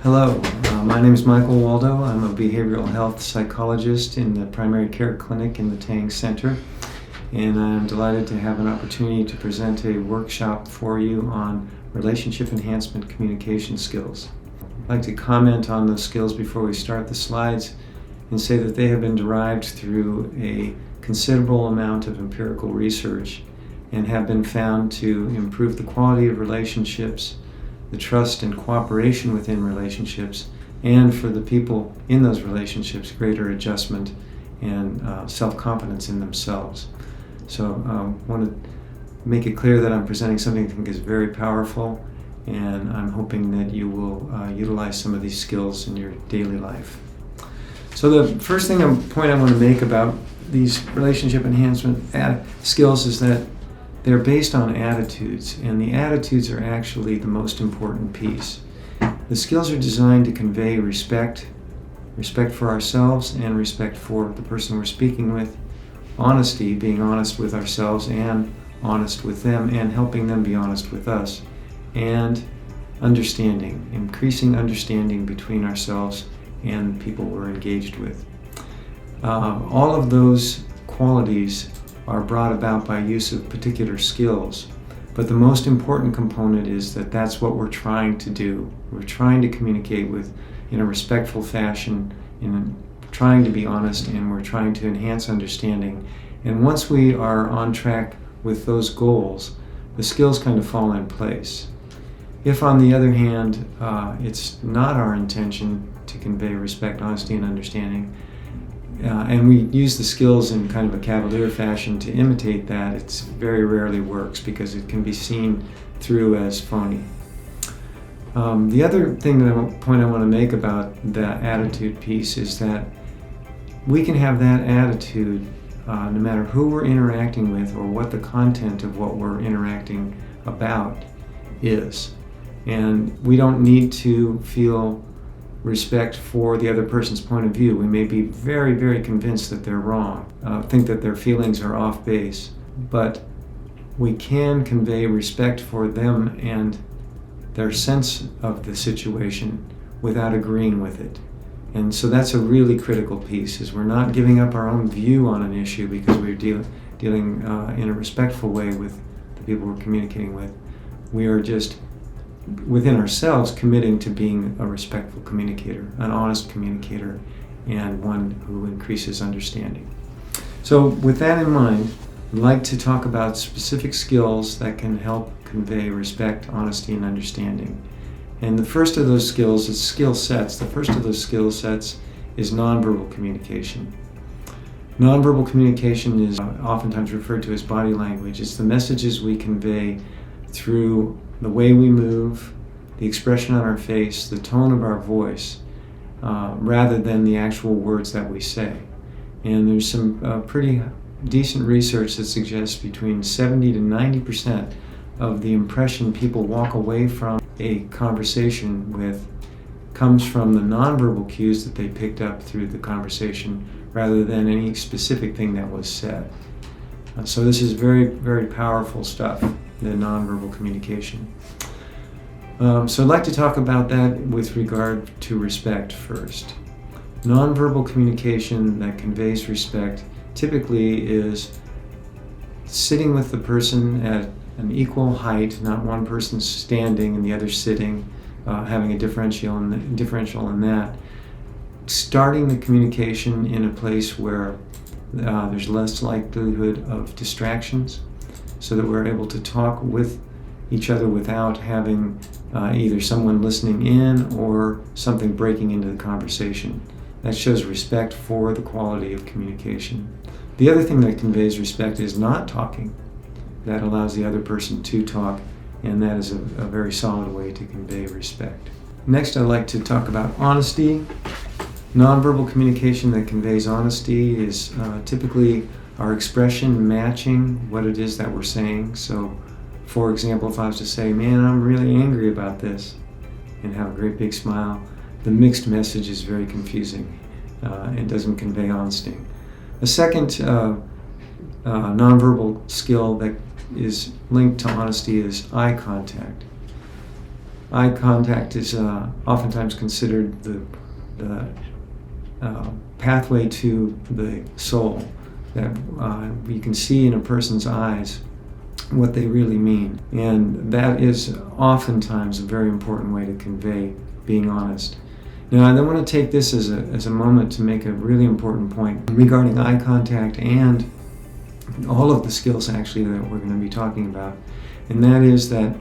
Hello, my name is Michael Waldo. I'm a behavioral health psychologist in the primary care clinic in the Tang Center, and I'm delighted to have an opportunity to present a workshop for you on relationship enhancement communication skills. I'd like to comment on those skills before we start the slides and say that they have been derived through a considerable amount of empirical research and have been found to improve the quality of relationships, the trust and cooperation within relationships, and for the people in those relationships, greater adjustment and self-confidence in themselves. So I want to make it clear that I'm presenting something I think is very powerful, and I'm hoping that you will utilize some of these skills in your daily life. So the first point I want to make about these relationship enhancement skills is that they're based on attitudes, and the attitudes are actually the most important piece. The skills are designed to convey respect for ourselves and respect for the person we're speaking with, honesty, being honest with ourselves and honest with them, and helping them be honest with us, and understanding, increasing understanding between ourselves and the people we're engaged with. All of those qualities are brought about by use of particular skills, but the most important component is that that's what we're trying to do. We're trying to communicate in a respectful fashion, trying to be honest, and we're trying to enhance understanding. And once we are on track with those goals, the skills kind of fall in place. If, on the other hand, it's not our intention to convey respect, honesty, and understanding, and we use the skills in kind of a cavalier fashion to imitate that, it very rarely works because it can be seen through as phony. The other point I want to make about the attitude piece is that we can have that attitude no matter who we're interacting with or what the content of what we're interacting about is. And we don't need to feel respect for the other person's point of view. We may be very, very convinced that they're wrong, think that their feelings are off base, but we can convey respect for them and their sense of the situation without agreeing with it. And so that's a really critical piece, is we're not giving up our own view on an issue because we're dealing in a respectful way with the people we're communicating with. We are just within ourselves committing to being a respectful communicator, an honest communicator, and one who increases understanding. So with that in mind, I'd like to talk about specific skills that can help convey respect, honesty, and understanding. And the first of those skills is skill sets. The first of those skill sets is nonverbal communication. Nonverbal communication is oftentimes referred to as body language. It's the messages we convey through the way we move, the expression on our face, the tone of our voice, rather than the actual words that we say. And there's some pretty decent research that suggests between 70 to 90% of the impression people walk away from a conversation with comes from the nonverbal cues that they picked up through the conversation rather than any specific thing that was said. So this is very, very powerful stuff, the nonverbal communication. So I'd like to talk about that with regard to respect first. Nonverbal communication that conveys respect typically is sitting with the person at an equal height, not one person standing and the other sitting, having a differential in that. Starting the communication in a place where there's less likelihood of distractions, so that we're able to talk with each other without having either someone listening in or something breaking into the conversation. That shows respect for the quality of communication. The other thing that conveys respect is not talking. That allows the other person to talk, and that is a very solid way to convey respect. Next, I'd like to talk about honesty. Nonverbal communication that conveys honesty is typically our expression matching what it is that we're saying. So, for example, if I was to say, man, I'm really angry about this, and have a great big smile, the mixed message is very confusing. It doesn't convey honesty. A second nonverbal skill that is linked to honesty is eye contact. eye contact is oftentimes considered the pathway to the soul, that you can see in a person's eyes what they really mean. And that is oftentimes a very important way to convey being honest. Now, I want to take this as a moment to make a really important point regarding eye contact and all of the skills actually that we're going to be talking about. And that is that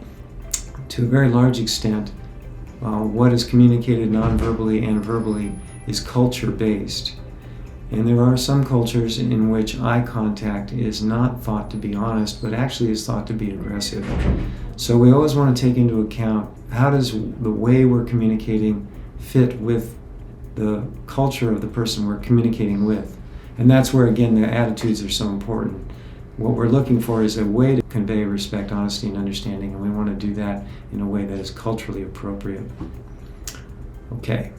to a very large extent, what is communicated non-verbally and verbally is culture-based. And there are some cultures in which eye contact is not thought to be honest, but actually is thought to be aggressive. So we always want to take into account, how does the way we're communicating fit with the culture of the person we're communicating with? And that's where, again, the attitudes are so important. What we're looking for is a way to convey respect, honesty, and understanding, and we want to do that in a way that is culturally appropriate. Okay.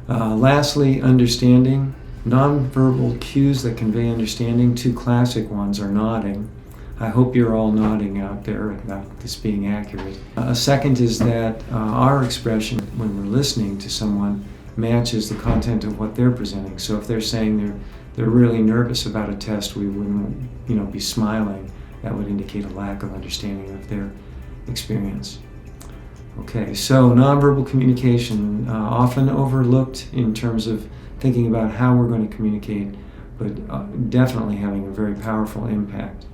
Lastly, understanding. Nonverbal cues that convey understanding. Two classic ones are nodding. I hope you're all nodding out there about this being accurate. A second is that our expression when we're listening to someone matches the content of what they're presenting. So if they're saying they're really nervous about a test, we wouldn't be smiling. That would indicate a lack of understanding of their experience. Okay, so nonverbal communication, often overlooked in terms of thinking about how we're going to communicate, but definitely having a very powerful impact.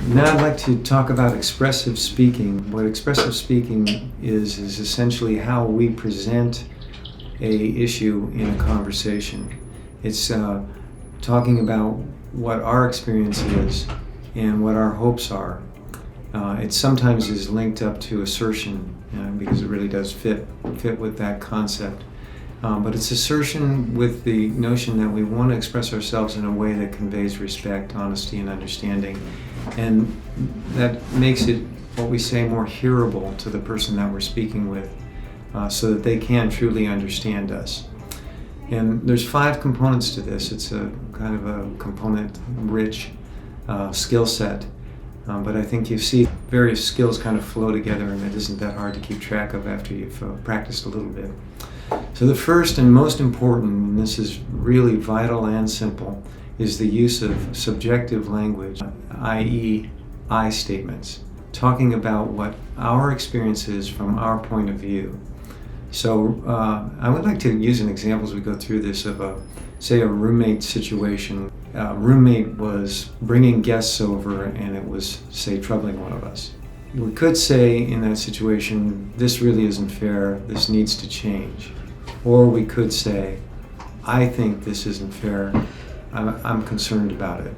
Now I'd like to talk about expressive speaking. What expressive speaking is essentially how we present a issue in a conversation. It's talking about what our experience is and what our hopes are. It sometimes is linked up to assertion because it really does fit with that concept. But it's assertion with the notion that we want to express ourselves in a way that conveys respect, honesty, and understanding. And that makes it, what we say, more hearable to the person that we're speaking with, so that they can truly understand us. And there's 5 components to this. It's a kind of a component-rich skill set. But I think you see various skills kind of flow together, and it isn't that hard to keep track of after you've practiced a little bit. So the first and most important, and this is really vital and simple, is the use of subjective language, i.e. I statements, talking about what our experience is from our point of view. So I would like to use an example as we go through this of a roommate situation. A roommate was bringing guests over and it was, say, troubling one of us. We could say in that situation, this really isn't fair, this needs to change. Or we could say, I think this isn't fair, I'm concerned about it.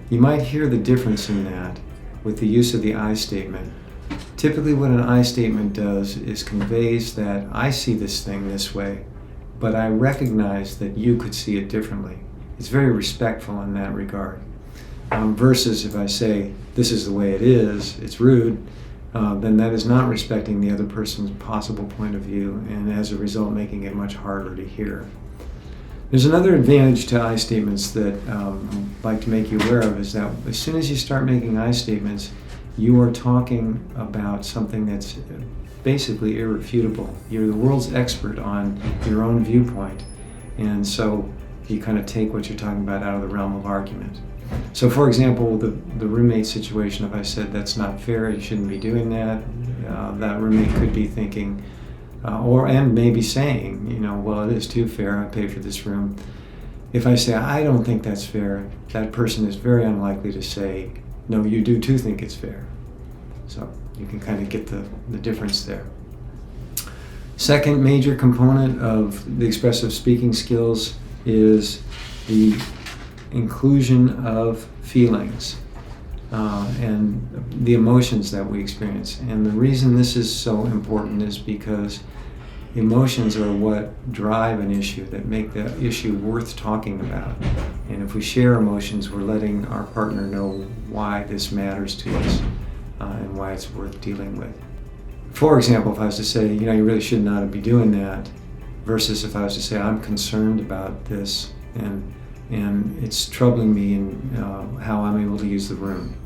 You might hear the difference in that with the use of the I statement. Typically what an I statement does is conveys that I see this thing this way, but I recognize that you could see it differently. It's very respectful in that regard. Versus if I say, this is the way it is, it's rude, then that is not respecting the other person's possible point of view, and as a result making it much harder to hear. There's another advantage to I statements that I'd like to make you aware of, is that as soon as you start making I statements, you are talking about something that's basically irrefutable. You're the world's expert on your own viewpoint, and so you kind of take what you're talking about out of the realm of argument. So for example, the roommate situation, if I said that's not fair, you shouldn't be doing that, that roommate could be thinking, and maybe saying, well, it is too fair, I pay for this room. If I say, I don't think that's fair, that person is very unlikely to say, no, you do too think it's fair. So you can kind of get the difference there. Second major component of the expressive speaking skills is the inclusion of feelings and the emotions that we experience. And the reason this is so important is because emotions are what drive an issue, that make the issue worth talking about. And if we share emotions, we're letting our partner know why this matters to us and why it's worth dealing with. For example, if I was to say, you really should not be doing that, versus if I was to say, I'm concerned about this and it's troubling me in how I'm able to use the room.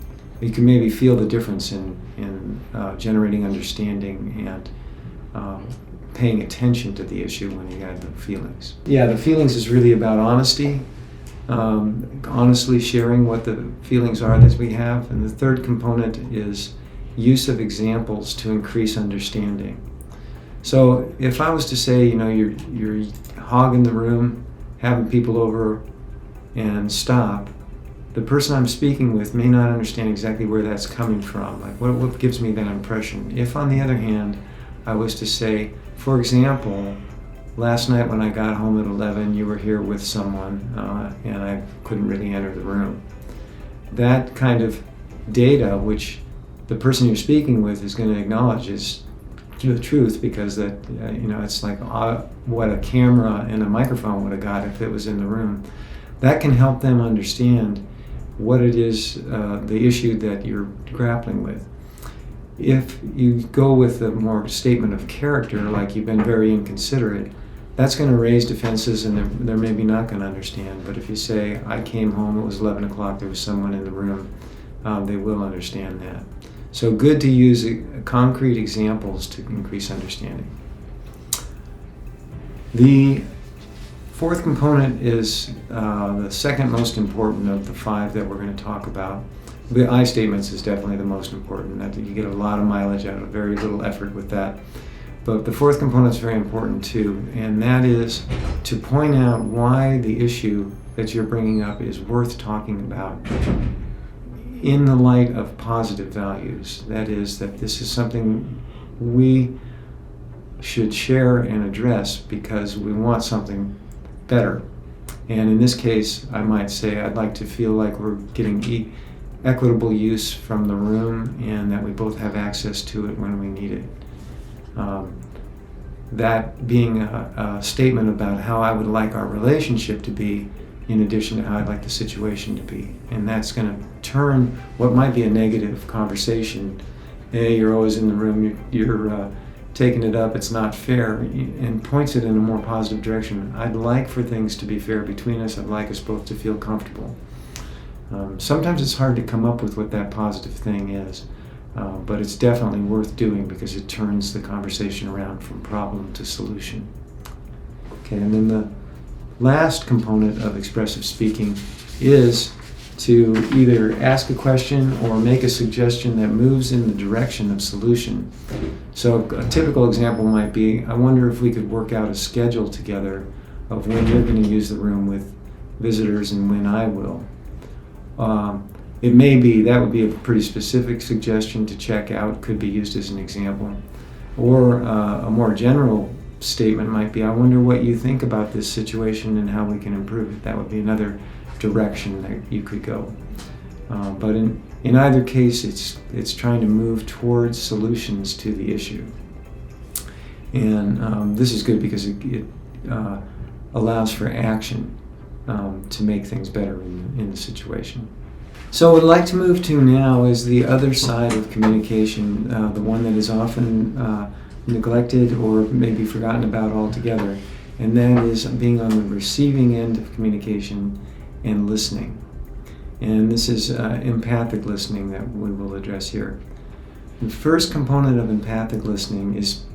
You can maybe feel the difference in generating understanding and paying attention to the issue when you have the feelings. Yeah, the feelings is really about honesty, honestly sharing what the feelings are that we have. And the third component is use of examples to increase understanding. So if I was to say, you're hogging the room, having people over, and stop, the person I'm speaking with may not understand exactly where that's coming from. Like, what gives me that impression? If, on the other hand, I was to say, for example, last night when I got home at 11, you were here with someone, and I couldn't really enter the room. That kind of data, which the person you're speaking with is going to acknowledge is the truth, because that it's like what a camera and a microphone would have got if it was in the room. That can help them understand what it is, the issue that you're grappling with. If you go with a more statement of character, like you've been very inconsiderate, that's going to raise defenses, and they're maybe not going to understand. But if you say, I came home, it was 11 o'clock, there was someone in the room, they will understand that. So good to use concrete examples to increase understanding. The fourth component is the second most important of the 5 that we're going to talk about. The I statements is definitely the most important. That you get a lot of mileage out of very little effort with that. But the fourth component is very important too, and that is to point out why the issue that you're bringing up is worth talking about in the light of positive values. That is, that this is something we should share and address because we want something better. And in this case, I might say I'd like to feel like we're getting equitable use from the room, and that we both have access to it when we need it. That being a statement about how I would like our relationship to be, in addition to how I'd like the situation to be. And that's going to turn what might be a negative conversation, hey, you're always in the room, you're taking it up, it's not fair, and points it in a more positive direction. I'd like for things to be fair between us. I'd like us both to feel comfortable. Sometimes it's hard to come up with what that positive thing is, but it's definitely worth doing because it turns the conversation around from problem to solution. Okay, and then the last component of expressive speaking is to either ask a question or make a suggestion that moves in the direction of solution. So a typical example might be, I wonder if we could work out a schedule together of when you're going to use the room with visitors and when I will. It may be, that would be a pretty specific suggestion to check out, could be used as an example. Or a more general statement might be, I wonder what you think about this situation and how we can improve it. That would be another direction that you could go. But in either case, it's trying to move towards solutions to the issue. And this is good because it allows for action to make things better in the situation. So what I'd like to move to now is the other side of communication, the one that is often neglected or maybe forgotten about altogether, and that is being on the receiving end of communication and listening. And this is empathic listening that we will address here. The first component of empathic listening is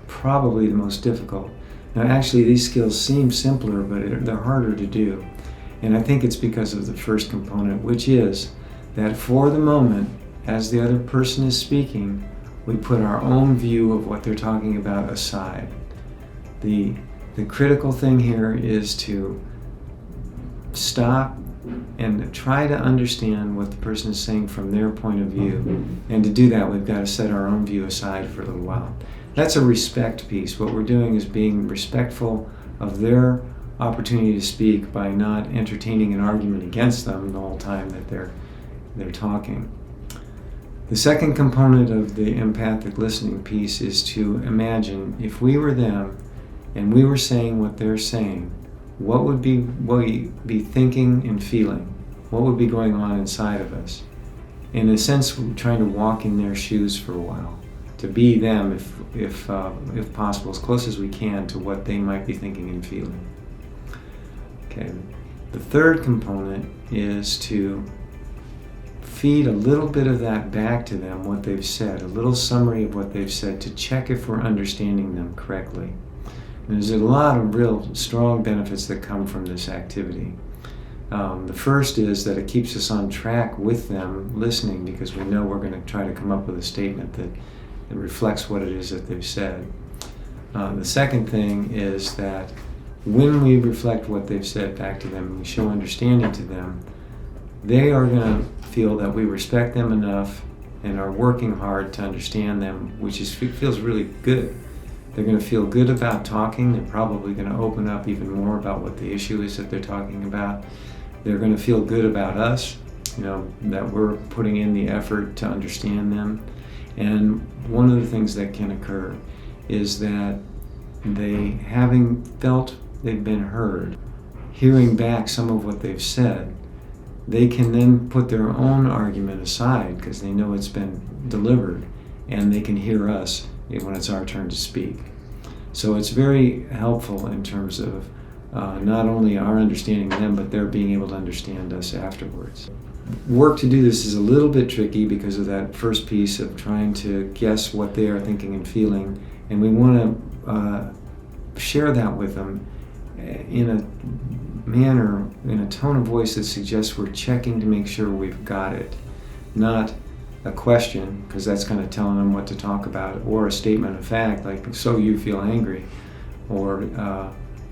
probably the most difficult. Now actually these skills seem simpler, but they're harder to do. And I think it's because of the first component, which is that for the moment, as the other person is speaking, we put our own view of what they're talking about aside. The critical thing here is to stop and try to understand what the person is saying from their point of view. And to do that, we've got to set our own view aside for a little while. That's a respect piece. What we're doing is being respectful of their opportunity to speak by not entertaining an argument against them the whole time that they're talking. The second component of the empathic listening piece is to imagine if we were them and we were saying what they're saying, what would we be thinking and feeling? What would be going on inside of us? In a sense, we're trying to walk in their shoes for a while, to be them if possible, as close as we can to what they might be thinking and feeling. Okay. The third component is to feed a little bit of that back to them, what they've said, a little summary of what they've said to check if we're understanding them correctly. And there's a lot of real strong benefits that come from this activity. The first is that it keeps us on track with them listening, because we know we're going to try to come up with a statement that reflects what it is that they've said. The second thing is that when we reflect what they've said back to them and we show understanding to them, they are going to feel that we respect them enough and are working hard to understand them, which feels really good. They're going to feel good about talking. They're probably going to open up even more about what the issue is that they're talking about. They're going to feel good about us, that we're putting in the effort to understand them. And one of the things that can occur is that they, having felt they've been heard, hearing back some of what they've said, they can then put their own argument aside because they know it's been delivered, and they can hear us when it's our turn to speak. So it's very helpful in terms of not only our understanding them, but their being able to understand us afterwards. Work to do this is a little bit tricky because of that first piece of trying to guess what they are thinking and feeling, and we want to share that with them in a manner, in a tone of voice that suggests we're checking to make sure we've got it, not a question, because that's kind of telling them what to talk about, or a statement of fact like, so you feel angry, or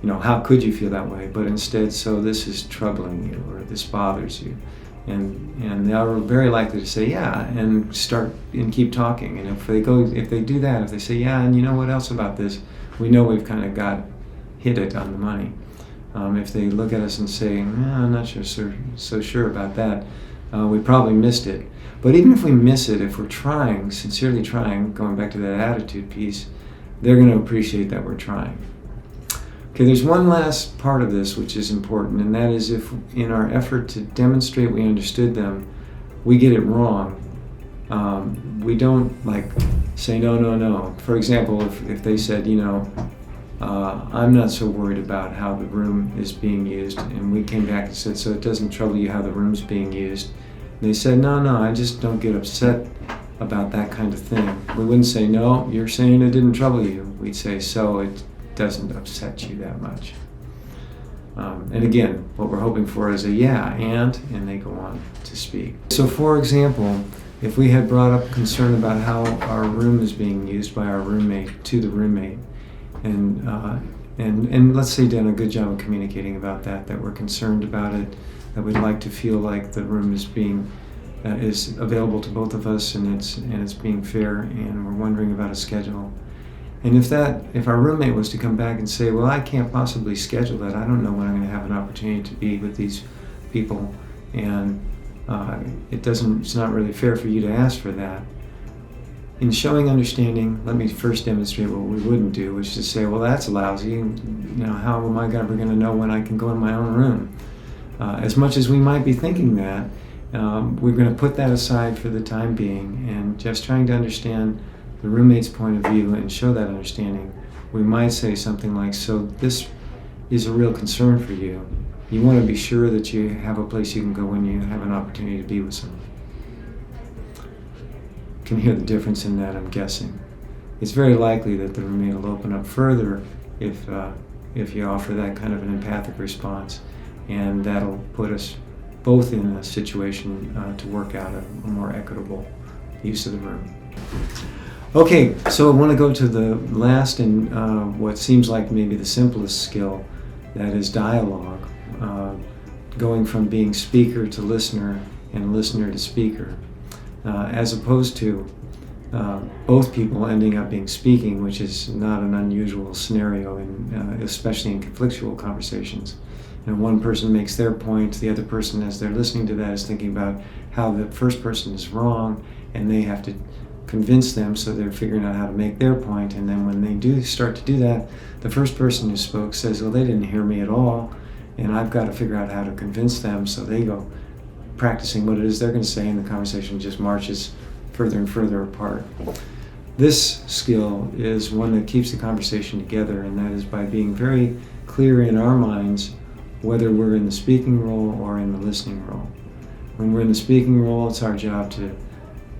how could you feel that way, but instead, so this is troubling you, or this bothers you. And they are very likely to say yeah, and start and keep talking. And if they do that, if they say yeah, and you know what else about this, we know we've kind of hit it on the money. If they look at us and say, I'm not so sure about that, we probably missed it. But even if we miss it, if we're trying, sincerely trying, going back to that attitude piece, they're going to appreciate that we're trying. Okay, there's one last part of this which is important, and that is if in our effort to demonstrate we understood them, we get it wrong, we don't say no. For example, if they said, I'm not so worried about how the room is being used, and we came back and said, so it doesn't trouble you how the room's being used. And they said, no, I just don't get upset about that kind of thing. We wouldn't say, no, you're saying it didn't trouble you. We'd say, so it doesn't upset you that much. And again, what we're hoping for is a yeah, and they go on to speak. So for example, if we had brought up concern about how our room is being used by our roommate to the roommate, and let's say done a good job of communicating about that we're concerned about it, that we'd like to feel like the room is is available to both of us, and it's being fair, and we're wondering about a schedule. And if our roommate was to come back and say, well, I can't possibly schedule that, I don't know when I'm going to have an opportunity to be with these people, and it's not really fair for you to ask for that. In showing understanding, let me first demonstrate what we wouldn't do, which is to say, well, that's lousy. How am I ever going to know when I can go in my own room? As much as we might be thinking that, we're going to put that aside for the time being, and just trying to understand the roommate's point of view and show that understanding. We might say something like, so this is a real concern for you. You want to be sure that you have a place you can go when you have an opportunity to be with someone. Can hear the difference in that, I'm guessing. It's very likely that the roommate will open up further if you offer that kind of an empathic response, and that'll put us both in a situation to work out a more equitable use of the room. Okay, so I want to go to the last and what seems like maybe the simplest skill, that is dialogue, going from being speaker to listener and listener to speaker. As opposed to both people ending up being speaking, which is not an unusual scenario, especially in conflictual conversations. One person makes their point, the other person, as they're listening to that, is thinking about how the first person is wrong, and they have to convince them, so they're figuring out how to make their point. And then when they do start to do that, the first person who spoke says, well, they didn't hear me at all, and I've got to figure out how to convince them, so they go practicing what it is they're going to say, and the conversation just marches further and further apart. This skill is one that keeps the conversation together, and that is by being very clear in our minds whether we're in the speaking role or in the listening role. When we're in the speaking role, it's our job to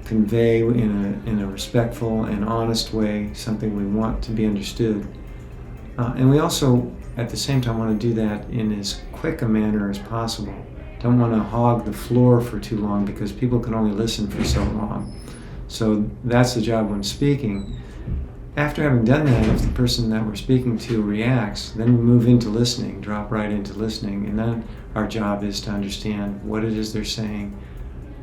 convey in a respectful and honest way something we want to be understood. And we also, at the same time, want to do that in as quick a manner as possible. Don't want to hog the floor for too long because people can only listen for so long. So that's the job when speaking. After having done that, if the person that we're speaking to reacts, then we move into listening, drop right into listening, and then our job is to understand what it is they're saying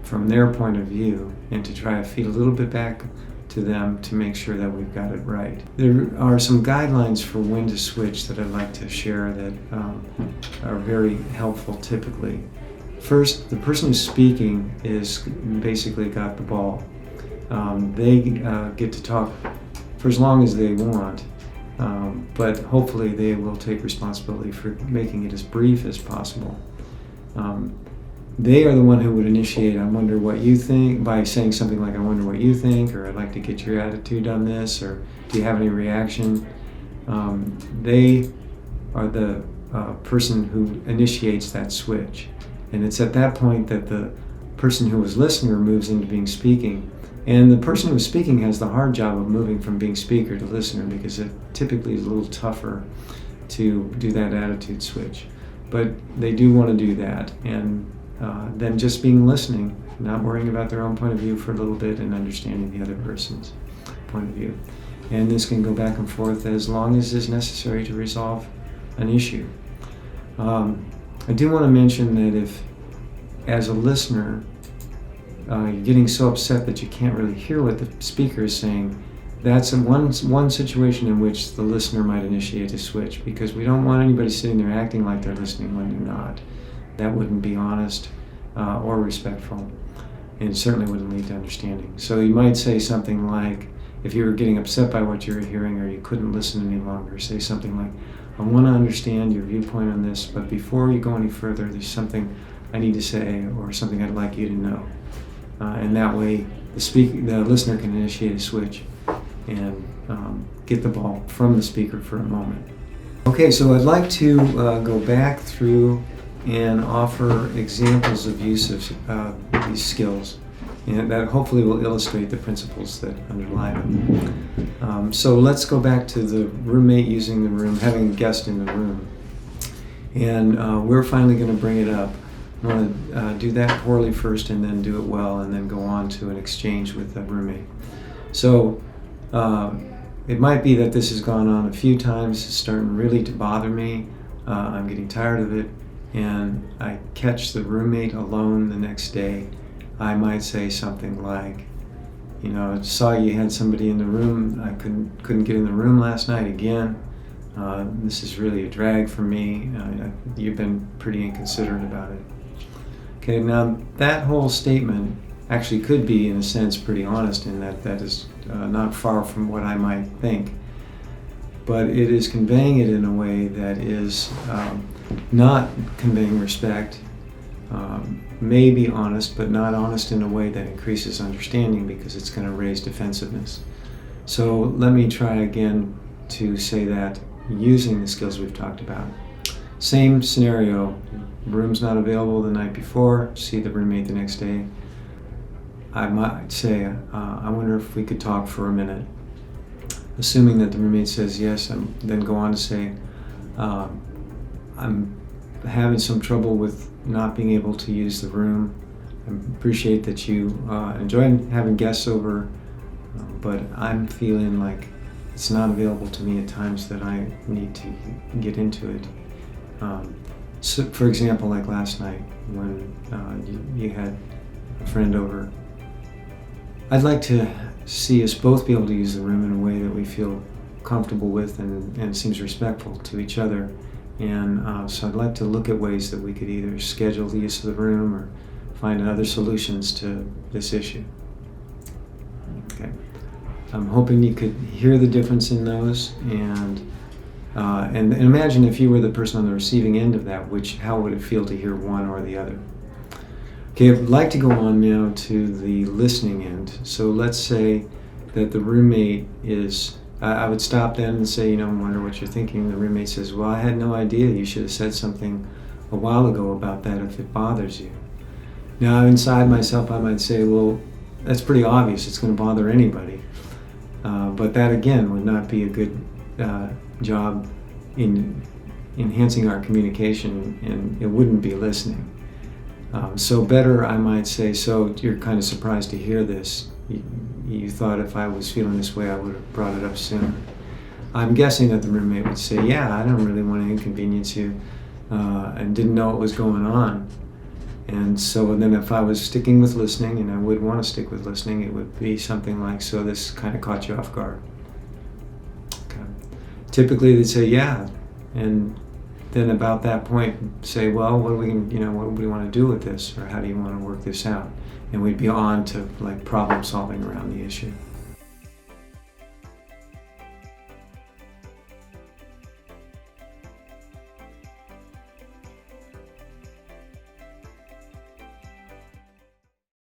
from their point of view and to try to feed a little bit back to them to make sure that we've got it right. There are some guidelines for when to switch that I'd like to share that are very helpful typically. First, the person who's speaking is basically got the ball. They get to talk for as long as they want, but hopefully they will take responsibility for making it as brief as possible. They are the one who would initiate, I wonder what you think, by saying something like, I wonder what you think, or I'd like to get your attitude on this, or do you have any reaction? They are the person who initiates that switch. And it's at that point that the person who was listener moves into being speaking. And the person who is speaking has the hard job of moving from being speaker to listener because it typically is a little tougher to do that attitude switch. But they do want to do that. And then just being listening, not worrying about their own point of view for a little bit and understanding the other person's point of view. And this can go back and forth as long as is necessary to resolve an issue. I do want to mention that if, as a listener, you're getting so upset that you can't really hear what the speaker is saying, that's one situation in which the listener might initiate a switch, because we don't want anybody sitting there acting like they're listening when they're not. That wouldn't be honest or respectful, and certainly wouldn't lead to understanding. So you might say something like, if you were getting upset by what you were hearing or you couldn't listen any longer, say something like, I want to understand your viewpoint on this, but before you go any further, there's something I need to say or something I'd like you to know. And that way the listener can initiate a switch and get the ball from the speaker for a moment. Okay, so I'd like to go back through and offer examples of use of these skills, and that hopefully will illustrate the principles that underlie them. So let's go back to the roommate using the room, having a guest in the room. And we're finally going to bring it up. I want to do that poorly first and then do it well and then go on to an exchange with the roommate. So it might be that this has gone on a few times. It's starting really to bother me. I'm getting tired of it. And I catch the roommate alone the next day. I might say something like, I saw you had somebody in the room. I couldn't get in the room last night again. This is really a drag for me. You've been pretty inconsiderate about it. Okay, now that whole statement actually could be, in a sense, pretty honest in that is not far from what I might think. But it is conveying it in a way that is not conveying respect, may be honest, but not honest in a way that increases understanding because it's going to raise defensiveness. So let me try again to say that using the skills we've talked about. Same scenario, room's not available the night before, see the roommate the next day. I might say, I wonder if we could talk for a minute. Assuming that the roommate says yes, and then go on to say, I'm having some trouble with not being able to use the room. I appreciate that you enjoy having guests over, but I'm feeling like it's not available to me at times that I need to get into it. So for example, like last night when you had a friend over, I'd like to see us both be able to use the room in a way that we feel comfortable with and seems respectful to each other. And so I'd like to look at ways that we could either schedule the use of the room or find other solutions to this issue. Okay. I'm hoping you could hear the difference in those, and imagine if you were the person on the receiving end of that, how would it feel to hear one or the other? Okay, I'd like to go on now to the listening end. So let's say that the roommate is, I would stop then and say, I wonder what you're thinking. The roommate says, well, I had no idea. You should have said something a while ago about that if it bothers you. Now, inside myself, I might say, well, that's pretty obvious. It's going to bother anybody. But that, again, would not be a good job in enhancing our communication, and it wouldn't be listening. So better, I might say, so you're kind of surprised to hear this. You thought if I was feeling this way, I would have brought it up sooner. I'm guessing that the roommate would say, yeah, I don't really want to inconvenience you, and didn't know what was going on. And so then if I was sticking with listening, and I would want to stick with listening, it would be something like, so this kind of caught you off guard. Okay. Typically they'd say, yeah. And then about that point say, well, what do we want to do with this? Or how do you want to work this out? And we'd be on to like problem solving around the issue.